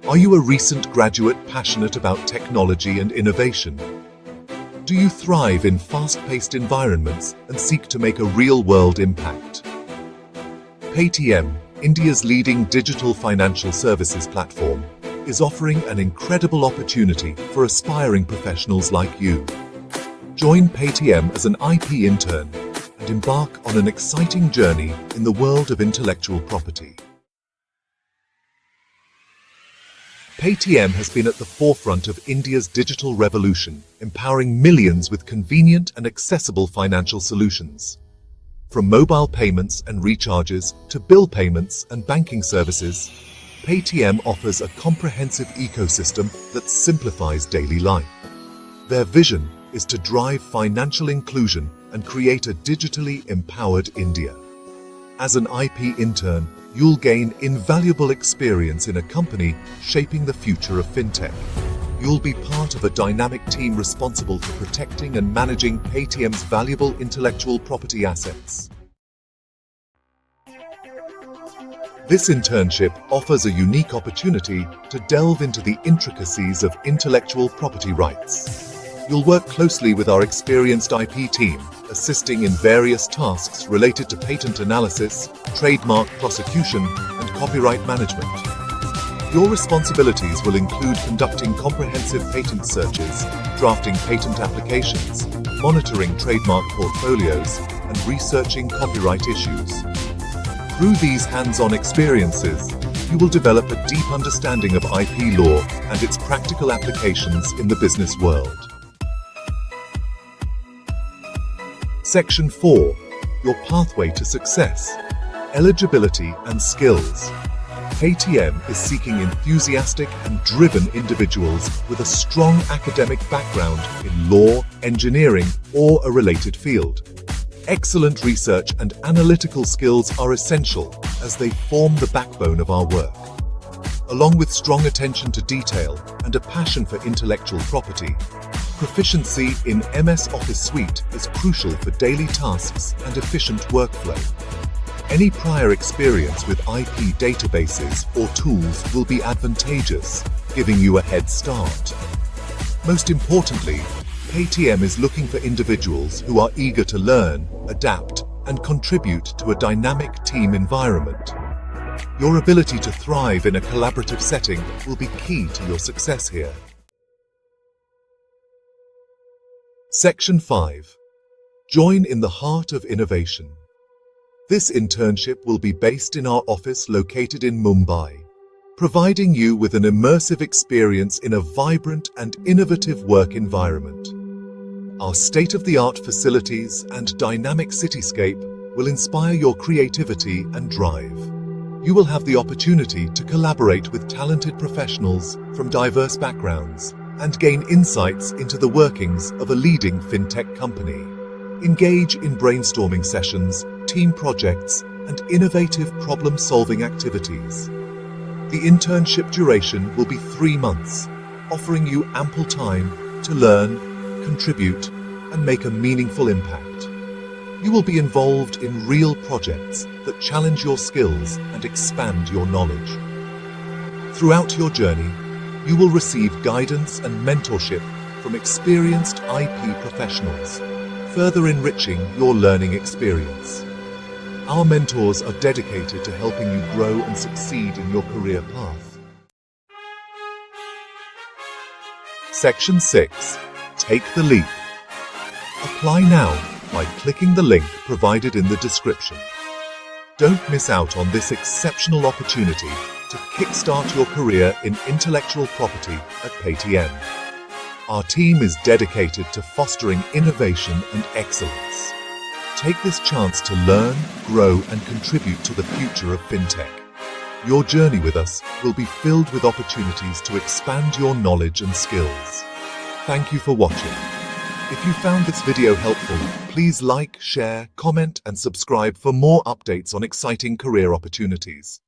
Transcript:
Are you a recent graduate passionate about technology and innovation? Do you thrive in fast-paced environments and seek to make a real-world impact? Paytm, India's leading digital financial services platform, is offering an incredible opportunity for aspiring professionals like you. Join Paytm as an IP intern and embark on an exciting journey in the world of intellectual property. Paytm has been at the forefront of India's digital revolution, empowering millions with convenient and accessible financial solutions. From mobile payments and recharges to bill payments and banking services, Paytm offers a comprehensive ecosystem that simplifies daily life. Their vision is to drive financial inclusion and create a digitally empowered India. As an IP intern, you'll gain invaluable experience in a company shaping the future of fintech. You'll be part of a dynamic team responsible for protecting and managing Paytm's valuable intellectual property assets. This internship offers a unique opportunity to delve into the intricacies of intellectual property rights. You'll work closely with our experienced IP team, assisting in various tasks related to patent analysis, trademark prosecution, and copyright management. Your responsibilities will include conducting comprehensive patent searches, drafting patent applications, monitoring trademark portfolios, and researching copyright issues. Through these hands-on experiences, you will develop a deep understanding of IP law and its practical applications in the business world. Section 4. Your pathway to success. Eligibility and skills. Paytm is seeking enthusiastic and driven individuals with a strong academic background in law, engineering, or a related field. Excellent research and analytical skills are essential as they form the backbone of our work. Along with strong attention to detail and a passion for intellectual property, proficiency in MS Office Suite is crucial for daily tasks and efficient workflow. Any prior experience with IP databases or tools will be advantageous, giving you a head start. Most importantly, Paytm is looking for individuals who are eager to learn, adapt, and contribute to a dynamic team environment. Your ability to thrive in a collaborative setting will be key to your success here. Section 5. Join in the heart of innovation. This internship will be based in our office located in Mumbai, providing you with an immersive experience in a vibrant and innovative work environment. Our state-of-the-art facilities and dynamic cityscape will inspire your creativity and drive. You will have the opportunity to collaborate with talented professionals from diverse backgrounds and gain insights into the workings of a leading fintech company. Engage in brainstorming sessions, team projects, and innovative problem-solving activities. The internship duration will be 3 months, offering you ample time to learn, contribute, and make a meaningful impact. You will be involved in real projects that challenge your skills and expand your knowledge. Throughout your journey, you will receive guidance and mentorship from experienced IP professionals, further enriching your learning experience. Our mentors are dedicated to helping you grow and succeed in your career path. Section 6. Take the leap. Apply now by clicking the link provided in the description. Don't miss out on this exceptional opportunity to kickstart your career in intellectual property at Paytm. Our team is dedicated to fostering innovation and excellence. Take this chance to learn, grow, and contribute to the future of fintech. Your journey with us will be filled with opportunities to expand your knowledge and skills. Thank you for watching. If you found this video helpful, please like, share, comment, and subscribe for more updates on exciting career opportunities.